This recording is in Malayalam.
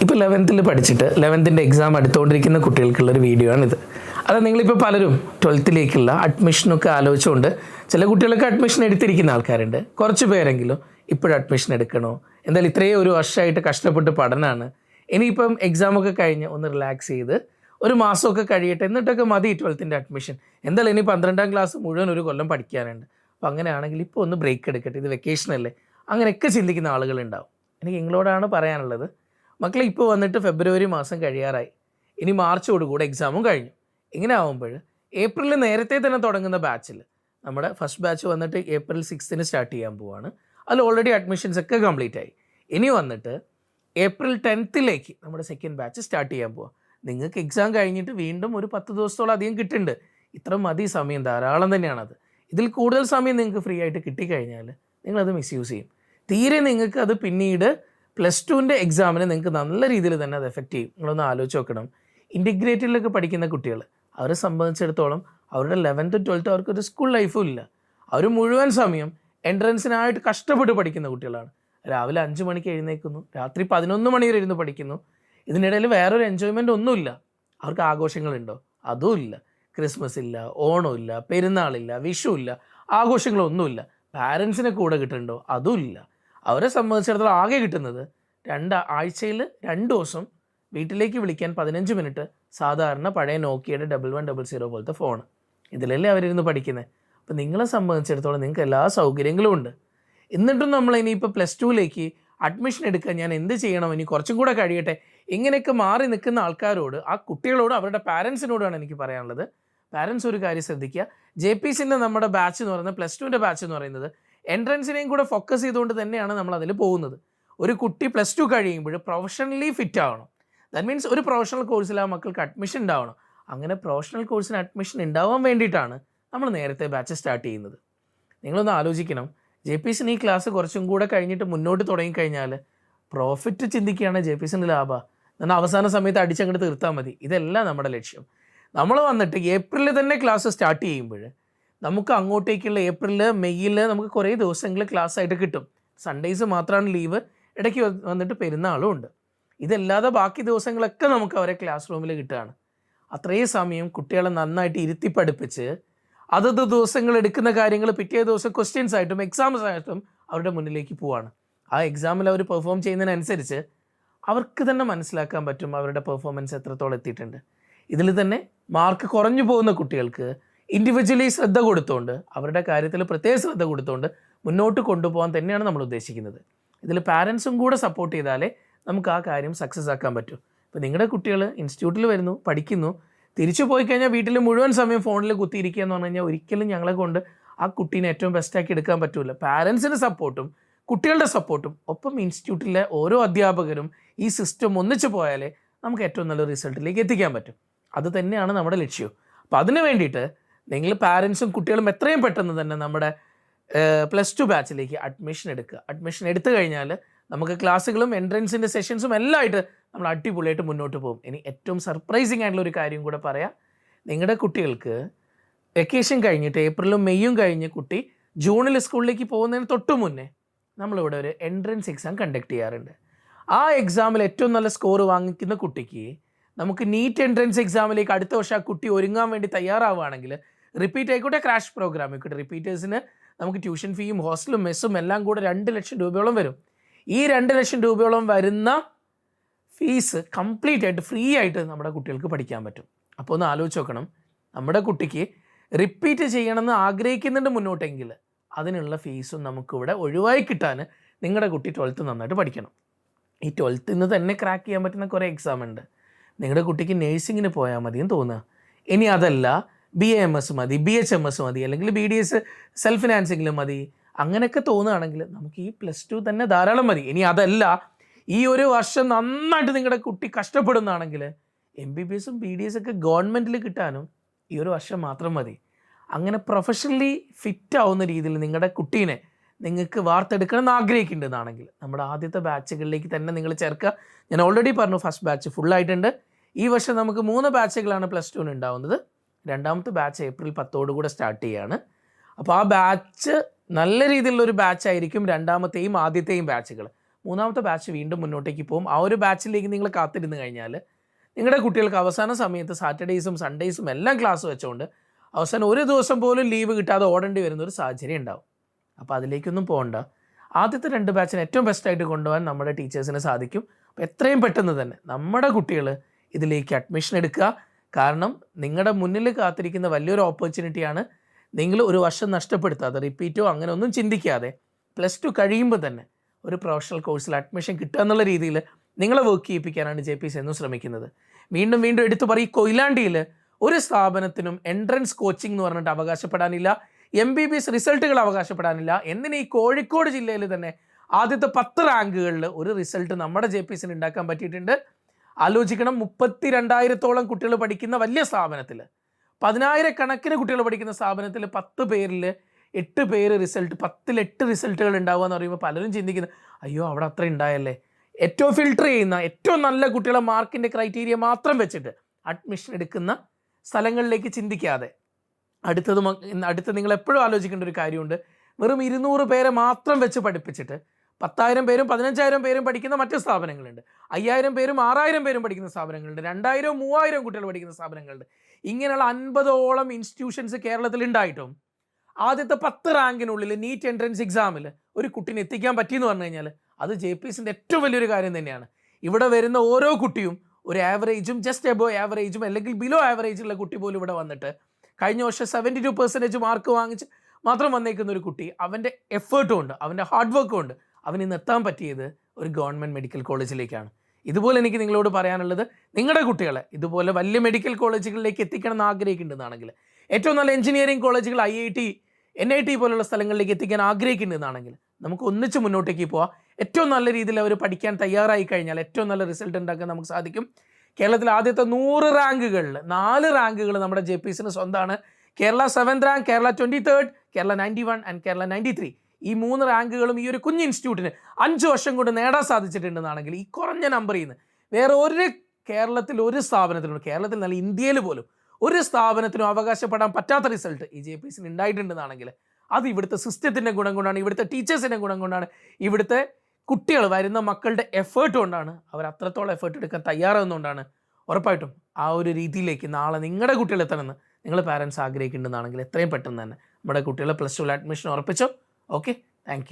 ഇപ്പോൾ 11th പഠിച്ചിട്ട് 11th എക്സാം അടുത്തുകൊണ്ടിരിക്കുന്ന കുട്ടികൾക്കുള്ളൊരു വീഡിയോ ആണിത്. അത് നിങ്ങളിപ്പോൾ പലരും 12th അഡ്മിഷനൊക്കെ ആലോചിച്ചുകൊണ്ട് ചില കുട്ടികളൊക്കെ അഡ്മിഷൻ എടുത്തിരിക്കുന്ന ആൾക്കാരുണ്ട്. കുറച്ച് പേരെങ്കിലും ഇപ്പോഴും അഡ്മിഷൻ എടുക്കണോ, എന്തായാലും ഇത്രയും ഒരു വർഷമായിട്ട് കഷ്ടപ്പെട്ട് പഠനമാണ്, ഇനിയിപ്പം എക്സാമൊക്കെ കഴിഞ്ഞ് ഒന്ന് റിലാക്സ് ചെയ്ത് ഒരു മാസമൊക്കെ കഴിയട്ടെ എന്നിട്ടൊക്കെ മതി 12th അഡ്മിഷൻ, എന്തായാലും ഇനി 12ാം ക്ലാസ് മുഴുവൻ ഒരു കൊല്ലം പഠിക്കാനുണ്ട്, അപ്പോൾ അങ്ങനെയാണെങ്കിൽ ഇപ്പോൾ ഒന്ന് ബ്രേക്ക് എടുക്കട്ടെ, ഇത് വെക്കേഷനല്ലേ, അങ്ങനെയൊക്കെ ചിന്തിക്കുന്ന ആളുകളുണ്ടാവും. എനിക്ക് നിങ്ങളോടാണ് പറയാനുള്ളത്, മക്കളെ ഇപ്പോൾ വന്നിട്ട് ഫെബ്രുവരി മാസം കഴിയാറായി, ഇനി മാർച്ചോടുകൂടെ എക്സാമും കഴിഞ്ഞു. ഇങ്ങനെ ആകുമ്പോൾ ഏപ്രിലിൽ നേരത്തെ തന്നെ തുടങ്ങുന്ന ബാച്ചിൽ നമ്മുടെ ഫസ്റ്റ് ബാച്ച് വന്നിട്ട് April 6 സ്റ്റാർട്ട് ചെയ്യാൻ പോവാണ്. അതിൽ ഓൾറെഡി അഡ്മിഷൻസ് ഒക്കെ കംപ്ലീറ്റ് ആയി. ഇനി വന്നിട്ട് April 10 നമ്മുടെ സെക്കൻഡ് ബാച്ച് സ്റ്റാർട്ട് ചെയ്യാൻ പോവാം. നിങ്ങൾക്ക് എക്സാം കഴിഞ്ഞിട്ട് വീണ്ടും ഒരു 10 ദിവസത്തോളം അധികം കിട്ടുന്നുണ്ട്. ഇത്ര മതി സമയം, ധാരാളം തന്നെയാണത്. ഇതിൽ കൂടുതൽ സമയം നിങ്ങൾക്ക് ഫ്രീ ആയിട്ട് കിട്ടിക്കഴിഞ്ഞാൽ നിങ്ങളത് മിസ്യൂസ് ചെയ്യും. തീരെ നിങ്ങൾക്ക് അത് പിന്നീട് +2 എക്സാമിന് നിങ്ങൾക്ക് നല്ല രീതിയിൽ തന്നെ അത് എഫക്റ്റ് ചെയ്യും. നിങ്ങളൊന്ന് ആലോചിച്ച് നോക്കണം. ഇൻറ്റിഗ്രേറ്റഡിലൊക്കെ പഠിക്കുന്ന കുട്ടികൾ, അവരെ സംബന്ധിച്ചിടത്തോളം അവരുടെ 11th 12th അവർക്കൊരു സ്കൂൾ ലൈഫും ഇല്ല. അവർ മുഴുവൻ സമയം എൻട്രൻസിനായിട്ട് കഷ്ടപ്പെട്ട് പഠിക്കുന്ന കുട്ടികളാണ്. രാവിലെ 5 മണിക്ക് എഴുന്നേൽക്കുന്നു, രാത്രി 11 മണി വരെ ഇരുന്ന് പഠിക്കുന്നു. ഇതിനിടയിൽ വേറൊരു എൻജോയ്മെൻ്റ് ഒന്നുമില്ല. അവർക്ക് ആഘോഷങ്ങളുണ്ടോ? അതുമില്ല. ക്രിസ്മസ് ഇല്ല, ഓണമില്ല, പെരുന്നാളില്ല, വിഷു ഇല്ല, ആഘോഷങ്ങളൊന്നുമില്ല. പാരൻസിനെ കൂടെ കിട്ടുന്നുണ്ടോ? അതുമില്ല. അവരെ സംബന്ധിച്ചിടത്തോളം ആകെ കിട്ടുന്നത് ആഴ്ചയിൽ 2 ദിവസം വീട്ടിലേക്ക് വിളിക്കാൻ 15 മിനിറ്റ് സാധാരണ പഴയ നോക്കിയുടെ 1100 പോലത്തെ ഫോൺ, ഇതിലല്ലേ അവരിരുന്ന് പഠിക്കുന്നത്. അപ്പോൾ നിങ്ങളെ സംബന്ധിച്ചിടത്തോളം നിങ്ങൾക്ക് എല്ലാ സൗകര്യങ്ങളും ഉണ്ട്. എന്നിട്ടും നമ്മൾ ഇനിയിപ്പോൾ +2 അഡ്മിഷൻ എടുക്കാൻ ഞാൻ എന്ത് ചെയ്യണം, ഇനി കുറച്ചും കൂടെ കഴിയട്ടെ, ഇങ്ങനെയൊക്കെ മാറി നിൽക്കുന്ന ആൾക്കാരോട്, ആ കുട്ടികളോട്, അവരുടെ പാരൻസിനോടാണ് എനിക്ക് പറയാനുള്ളത്. പാരൻസ് ഒരു കാര്യം ശ്രദ്ധിക്കുക. JPCൻ്റെ നമ്മുടെ ബാച്ച് എന്ന് പറയുന്നത്, +2 ബാച്ച് എന്ന് പറയുന്നത് എൻട്രൻസിനെയും കൂടെ ഫോക്കസ് ചെയ്തുകൊണ്ട് തന്നെയാണ് നമ്മൾ അതിൽ പോകുന്നത്. ഒരു കുട്ടി +2 കഴിയുമ്പോൾ പ്രൊഫഷണലി ഫിറ്റ് ആവണം. ദാറ്റ് മീൻസ് ഒരു പ്രൊഫഷണൽ കോഴ്സിൽ ആ മക്കൾക്ക് അഡ്മിഷൻ ഉണ്ടാവണം. അങ്ങനെ പ്രൊഫഷണൽ കോഴ്സിന് അഡ്മിഷൻ ഉണ്ടാവാൻ വേണ്ടിയിട്ടാണ് നമ്മൾ നേരത്തെ ബാച്ച് സ്റ്റാർട്ട് ചെയ്യുന്നത്. നിങ്ങളൊന്ന് ആലോചിക്കണം, JPCന് ഈ ക്ലാസ് കുറച്ചും കൂടെ കഴിഞ്ഞിട്ട് മുന്നോട്ട് തുടങ്ങിക്കഴിഞ്ഞാൽ പ്രോഫിറ്റ് ചിന്തിക്കുകയാണ് JPCൻ്റെ ലാഭം. എന്നാൽ അവസാന സമയത്ത് അടിച്ചങ്ങോട്ട് തീർത്താൽ മതി. ഇതല്ല നമ്മുടെ ലക്ഷ്യം. നമ്മൾ വന്നിട്ട് ഏപ്രിലിൽ തന്നെ ക്ലാസ് സ്റ്റാർട്ട് ചെയ്യുമ്പോൾ നമുക്ക് അങ്ങോട്ടേക്കുള്ള ഏപ്രിൽ മെയ്യിൽ നമുക്ക് കുറേ ദിവസങ്ങൾ ക്ലാസ് ആയിട്ട് കിട്ടും. സൺഡേയ്സ് മാത്രമാണ് ലീവ്, ഇടയ്ക്ക് വന്നിട്ട് പെരുന്നാളും ഉണ്ട്. ഇതല്ലാതെ ബാക്കി ദിവസങ്ങളൊക്കെ നമുക്ക് അവരെ ക്ലാസ് റൂമിൽ കിട്ടുകയാണ്. അത്രയും സമയം കുട്ടികളെ നന്നായിട്ട് ഇരുത്തി പഠിപ്പിച്ച് അതത് ദിവസങ്ങൾ എടുക്കുന്ന കാര്യങ്ങൾ പിറ്റേ ദിവസം ക്വസ്റ്റ്യൻസ് ആയിട്ടും എക്സാംസ് ആയിട്ടും അവരുടെ മുന്നിലേക്ക് പോവാണ്. ആ എക്സാമിൽ അവർ പെർഫോം ചെയ്യുന്നതിനനുസരിച്ച് അവർക്ക് തന്നെ മനസ്സിലാക്കാൻ പറ്റും അവരുടെ പെർഫോമൻസ് എത്രത്തോളം എത്തിയിട്ടുണ്ട്. ഇതിൽ തന്നെ മാർക്ക് കുറഞ്ഞു പോകുന്ന കുട്ടികൾക്ക് ഇൻഡിവിജ്വലി ശ്രദ്ധ കൊടുത്തുകൊണ്ട്, അവരുടെ കാര്യത്തിൽ പ്രത്യേക ശ്രദ്ധ കൊടുത്തുകൊണ്ട് മുന്നോട്ട് കൊണ്ടുപോകാൻ തന്നെയാണ് നമ്മൾ ഉദ്ദേശിക്കുന്നത്. ഇതിൽ പാരൻസും കൂടെ സപ്പോർട്ട് ചെയ്താലേ നമുക്ക് ആ കാര്യം സക്സസ് ആക്കാൻ പറ്റും. ഇപ്പോൾ നിങ്ങളുടെ കുട്ടികൾ ഇൻസ്റ്റിറ്റ്യൂട്ടിൽ വരുന്നു, പഠിക്കുന്നു, തിരിച്ചു പോയി കഴിഞ്ഞാൽ വീട്ടിൽ മുഴുവൻ സമയം ഫോണിൽ കുത്തിയിരിക്കുക എന്ന് പറഞ്ഞു കഴിഞ്ഞാൽ ഒരിക്കലും ഞങ്ങളെ കൊണ്ട് ആ കുട്ടീനെ ഏറ്റവും ബെസ്റ്റാക്കി എടുക്കാൻ പറ്റില്ല. പാരൻസിൻ്റെ സപ്പോർട്ടും കുട്ടികളുടെ സപ്പോർട്ടും ഒപ്പം ഇൻസ്റ്റിറ്റ്യൂട്ടിലെ ഓരോ അധ്യാപകരും ഈ സിസ്റ്റം ഒന്നിച്ചു പോയാലേ നമുക്ക് ഏറ്റവും നല്ല റിസൾട്ടിലേക്ക് എത്തിക്കാൻ പറ്റും. അത് തന്നെയാണ് നമ്മുടെ ലക്ഷ്യം. അപ്പോൾ അതിന് വേണ്ടിയിട്ട് നിങ്ങൾ പാരൻസും കുട്ടികളും എത്രയും പെട്ടെന്ന് തന്നെ നമ്മുടെ +2 ബാച്ചിലേക്ക് അഡ്മിഷൻ എടുക്കുക. അഡ്മിഷൻ എടുത്തു കഴിഞ്ഞാൽ നമുക്ക് ക്ലാസ്സുകളും എൻട്രൻസിൻ്റെ സെഷൻസും എല്ലാം ആയിട്ട് നമ്മൾ അടിപൊളിയായിട്ട് മുന്നോട്ട് പോകും. ഇനി ഏറ്റവും സർപ്രൈസിങ് ആയിട്ടുള്ള ഒരു കാര്യം കൂടെ പറയാം. നിങ്ങളുടെ കുട്ടികൾക്ക് വെക്കേഷൻ കഴിഞ്ഞിട്ട് ഏപ്രിലും മെയ്യും കഴിഞ്ഞ് കുട്ടി ജൂണിൽ സ്കൂളിലേക്ക് പോകുന്നതിന് തൊട്ട് മുന്നേ നമ്മളിവിടെ ഒരു എൻട്രൻസ് എക്സാം കണ്ടക്ട് ചെയ്യാറുണ്ട്. ആ എക്സാമിൽ ഏറ്റവും നല്ല സ്കോർ വാങ്ങിക്കുന്ന കുട്ടിക്ക് നമുക്ക് നീറ്റ് എൻട്രൻസ് എക്സാമിലേക്ക് അടുത്ത വർഷം ആ കുട്ടി ഒരുങ്ങാൻ വേണ്ടി തയ്യാറാവുകയാണെങ്കിൽ, റിപ്പീറ്റ് ആയിക്കോട്ടെ ക്രാഷ് പ്രോഗ്രാം ആയിക്കോട്ടെ, റിപ്പീറ്റേഴ്സിന് നമുക്ക് ട്യൂഷൻ ഫീയും ഹോസ്റ്റലും മെസ്സും എല്ലാം കൂടെ 2 ലക്ഷം രൂപയോളം വരും. ഈ 2 ലക്ഷം രൂപയോളം വരുന്ന ഫീസ് കംപ്ലീറ്റ് ആയിട്ട് ഫ്രീ ആയിട്ട് നമ്മുടെ കുട്ടികൾക്ക് പഠിക്കാൻ പറ്റും. അപ്പോൾ ഒന്ന് ആലോചിച്ച് നോക്കണം, നമ്മുടെ കുട്ടിക്ക് റിപ്പീറ്റ് ചെയ്യണമെന്ന് ആഗ്രഹിക്കുന്നുണ്ട് മുന്നോട്ടെങ്കിൽ അതിനുള്ള ഫീസും നമുക്കിവിടെ ഒഴിവായി കിട്ടാൻ നിങ്ങളുടെ കുട്ടി 12th നന്നായിട്ട് പഠിക്കണം. ഈ 12th തന്നെ ക്രാക്ക് ചെയ്യാൻ പറ്റുന്ന കുറേ എക്സാം ഉണ്ട്. നിങ്ങളുടെ കുട്ടിക്ക് നേഴ്സിങ്ങിന് പോയാൽ മതിയെന്ന് തോന്നുക, ഇനി അതല്ല BAMS മതി, BHMS മതി, അല്ലെങ്കിൽ BDS സെൽഫ് ഫിനാൻസിങ്ങിൽ മതി, അങ്ങനെയൊക്കെ തോന്നുകയാണെങ്കിൽ നമുക്ക് ഈ +2 തന്നെ ധാരാളം മതി. ഇനി അതല്ല, ഈ ഒരു വർഷം നന്നായിട്ട് നിങ്ങളുടെ കുട്ടി കഷ്ടപ്പെടുന്നതാണെങ്കിൽ MBBSും BDS ഒക്കെ ഗവൺമെൻറ്റിൽ കിട്ടാനും ഈ ഒരു വർഷം മാത്രം മതി. അങ്ങനെ പ്രൊഫഷണലി ഫിറ്റ് ആവുന്ന രീതിയിൽ നിങ്ങളുടെ കുട്ടീനെ നിങ്ങൾക്ക് വാർത്തെടുക്കണം എന്ന് ആഗ്രഹിക്കുന്നുണ്ടെന്നാണെങ്കിൽ നമ്മുടെ ആദ്യത്തെ ബാച്ചുകളിലേക്ക് തന്നെ നിങ്ങൾ ചേർക്കുക. ഞാൻ ഓൾറെഡി പറഞ്ഞു, ഫസ്റ്റ് ബാച്ച് ഫുള്ളായിട്ടുണ്ട്. ഈ വർഷം നമുക്ക് 3 ബാച്ചുകളാണ് +2 ഉണ്ടാവുന്നത്. രണ്ടാമത്തെ ബാച്ച് April 10 സ്റ്റാർട്ട് ചെയ്യുകയാണ്. അപ്പോൾ ആ ബാച്ച് നല്ല രീതിയിലുള്ളൊരു ബാച്ചായിരിക്കും രണ്ടാമത്തെയും ആദ്യത്തെയും ബാച്ചുകൾ. മൂന്നാമത്തെ ബാച്ച് വീണ്ടും മുന്നോട്ടേക്ക് പോകും. ആ ഒരു ബാച്ചിലേക്ക് നിങ്ങൾ കാത്തിരുന്ന് കഴിഞ്ഞാൽ നിങ്ങളുടെ കുട്ടികൾക്ക് അവസാന സമയത്ത് സാറ്റർഡേയ്സും സൺഡേയ്സും എല്ലാം ക്ലാസ് വെച്ചുകൊണ്ട് അവസാനം ഒരു ദിവസം പോലും ലീവ് കിട്ടാതെ ഓടേണ്ടി വരുന്ന ഒരു സാഹചര്യം ഉണ്ടാവും. അപ്പോൾ അതിലേക്കൊന്നും പോകണ്ട. ആദ്യത്തെ 2 ബാച്ചിന് ഏറ്റവും ബെസ്റ്റായിട്ട് കൊണ്ടുപോകാൻ നമ്മുടെ ടീച്ചേഴ്സിന് സാധിക്കും. അപ്പോൾ എത്രയും പെട്ടെന്ന് തന്നെ നമ്മുടെ കുട്ടികൾ ഇതിലേക്ക് അഡ്മിഷൻ എടുക്കുക. കാരണം നിങ്ങളുടെ മുന്നിൽ കാത്തിരിക്കുന്ന വലിയൊരു ഓപ്പർച്യൂണിറ്റിയാണ്. നിങ്ങൾ ഒരു വർഷം നഷ്ടപ്പെടുത്താതെ, റിപ്പീറ്റോ അങ്ങനെ ഒന്നും ചിന്തിക്കാതെ +2 കഴിയുമ്പോൾ തന്നെ ഒരു പ്രൊഫഷണൽ കോഴ്സിൽ അഡ്മിഷൻ കിട്ടുക എന്നുള്ള രീതിയിൽ നിങ്ങളെ വർക്ക് ചെയ്യിപ്പിക്കാനാണ് JPC എന്നും ശ്രമിക്കുന്നത്. വീണ്ടും വീണ്ടും എടുത്തു പറയും, കൊയിലാണ്ടിയിൽ ഒരു സ്ഥാപനത്തിനും എൻട്രൻസ് കോച്ചിങ് എന്ന് പറഞ്ഞിട്ട് അവകാശപ്പെടാനില്ല, MBBS റിസൾട്ടുകൾ അവകാശപ്പെടാനില്ല. എന്തിന് ഈ കോഴിക്കോട് ജില്ലയിൽ തന്നെ ആദ്യത്തെ 10 റാങ്കുകളിൽ ഒരു റിസൾട്ട് നമ്മുടെ JPCന് ഉണ്ടാക്കാൻ പറ്റിയിട്ടുണ്ട്. ആലോചിക്കണം, 32,000-ഓളം കുട്ടികൾ പഠിക്കുന്ന വലിയ സ്ഥാപനത്തിൽ, 10,000 കണക്കിന് കുട്ടികൾ പഠിക്കുന്ന സ്ഥാപനത്തിൽ 10 പേരിൽ 8 പേര് റിസൾട്ട്, 10ൽ 8 റിസൾട്ടുകൾ ഉണ്ടാവുക എന്ന് പറയുമ്പോൾ പലരും ചിന്തിക്കുന്നത്, അയ്യോ അവിടെ അത്ര ഉണ്ടായല്ലേ. ഏറ്റവും ഫിൽട്ടർ ചെയ്യുന്ന ഏറ്റവും നല്ല കുട്ടികളെ മാർക്കിൻ്റെ ക്രൈറ്റീരിയ മാത്രം വെച്ചിട്ട് അഡ്മിഷൻ എടുക്കുന്ന സ്ഥലങ്ങളിലേക്ക് ചിന്തിക്കാതെ അടുത്ത് നിങ്ങൾ എപ്പോഴും ആലോചിക്കേണ്ട ഒരു കാര്യമുണ്ട്. വെറും 200 പേരെ മാത്രം വെച്ച് പഠിപ്പിച്ചിട്ട് 10,000 പേരും 15,000 പേരും പഠിക്കുന്ന മറ്റ് സ്ഥാപനങ്ങളുണ്ട്, 5,000 പേരും 6,000 പേരും പഠിക്കുന്ന സ്ഥാപനങ്ങളുണ്ട്, 2,000 3,000 കുട്ടികൾ പഠിക്കുന്ന സ്ഥാപനങ്ങളുണ്ട്. ഇങ്ങനെയുള്ള 50ഓളം ഇൻസ്റ്റിറ്റ്യൂഷൻസ് കേരളത്തിൽ ഉണ്ടായിട്ടും ആദ്യത്തെ 10 റാങ്കിനുള്ളിൽ നീറ്റ് എൻട്രൻസ് എക്സാമിൽ ഒരു കുട്ടീനെ എത്തിക്കാൻ പറ്റിയെന്ന് പറഞ്ഞു കഴിഞ്ഞാൽ അത് JPCൻ്റെ ഏറ്റവും വലിയൊരു കാര്യം തന്നെയാണ്. ഇവിടെ വരുന്ന ഓരോ കുട്ടിയും ഒരു ആവറേജും ജസ്റ്റ് എബോ ആവറേജും അല്ലെങ്കിൽ ബിലോ ആവറേജുള്ള കുട്ടി പോലും ഇവിടെ വന്നിട്ട് കഴിഞ്ഞ വർഷം 72% മാർക്ക് വാങ്ങിച്ച് മാത്രം വന്നേക്കുന്ന ഒരു കുട്ടി, അവൻ്റെ എഫേർട്ടും ഉണ്ട്, അവൻ്റെ ഹാർഡ് വർക്കും ഉണ്ട്, അവന് ഇന്ന് എത്താൻ പറ്റിയത് ഒരു ഗവൺമെൻറ് മെഡിക്കൽ കോളേജിലേക്കാണ്. ഇതുപോലെ എനിക്ക് നിങ്ങളോട് പറയാനുള്ളത്, നിങ്ങളുടെ കുട്ടികളെ ഇതുപോലെ വലിയ മെഡിക്കൽ കോളേജുകളിലേക്ക് എത്തിക്കണം എന്ന് ആഗ്രഹിക്കുന്നുണ്ടെന്നാണെങ്കിൽ, ഏറ്റവും നല്ല എഞ്ചിനീയറിംഗ് കോളേജുകൾ IIT NIT പോലുള്ള സ്ഥലങ്ങളിലേക്ക് എത്തിക്കാൻ ആഗ്രഹിക്കുന്നുണ്ടെന്നാണെങ്കിൽ നമുക്ക് ഒന്നിച്ച് മുന്നോട്ടേക്ക് പോവാം. ഏറ്റവും നല്ല രീതിയിൽ അവർ പഠിക്കാൻ തയ്യാറായി കഴിഞ്ഞാൽ ഏറ്റവും നല്ല റിസൾട്ട് ഉണ്ടാക്കാൻ നമുക്ക് സാധിക്കും. കേരളത്തിൽ ആദ്യത്തെ 100 റാങ്കുകളിൽ 4 റാങ്കുകൾ നമ്മുടെ JPCന് സ്വന്തമാണ്. Kerala 7th rank, Kerala 23rd, Kerala 91 and Kerala 93. ഈ 3 റാങ്കുകളും ഈ ഒരു കുഞ്ഞ് ഇൻസ്റ്റിറ്റ്യൂട്ടിന് 5 വർഷം കൊണ്ട് നേടാൻ സാധിച്ചിട്ടുണ്ടെന്നാണെങ്കിൽ ഈ കുറഞ്ഞ നമ്പറിൽ നിന്ന് വേറെ ഒരു കേരളത്തിൽ ഒരു സ്ഥാപനത്തിനും, കേരളത്തിൽ നല്ല ഇന്ത്യയിൽ പോലും ഒരു സ്ഥാപനത്തിനും അവകാശപ്പെടാൻ പറ്റാത്ത റിസൾട്ട് ഈ JPCന് ഉണ്ടായിട്ടുണ്ടെന്നാണെങ്കിൽ അത് ഇവിടുത്തെ സിസ്റ്റത്തിൻ്റെ ഗുണം കൊണ്ടാണ്, ഇവിടുത്തെ ടീച്ചേഴ്സിൻ്റെ ഗുണം കൊണ്ടാണ്, ഇവിടുത്തെ കുട്ടികൾ വരുന്ന മക്കളുടെ എഫേർട്ട് കൊണ്ടാണ്. അവർ അത്രത്തോളം എഫേർട്ട് എടുക്കാൻ തയ്യാറാകുന്നതുകൊണ്ടാണ്. ഉറപ്പായിട്ടും ആ ഒരു രീതിയിലേക്ക് നാളെ നിങ്ങളുടെ കുട്ടികൾ എത്തണമെന്ന് നിങ്ങൾ പാരൻസ് ആഗ്രഹിക്കുന്നുണ്ടെന്നാണെങ്കിൽ എത്രയും പെട്ടെന്ന് തന്നെ നമ്മുടെ കുട്ടികളെ +2 അഡ്മിഷൻ ഉറപ്പിച്ചോ. Okay, thank U.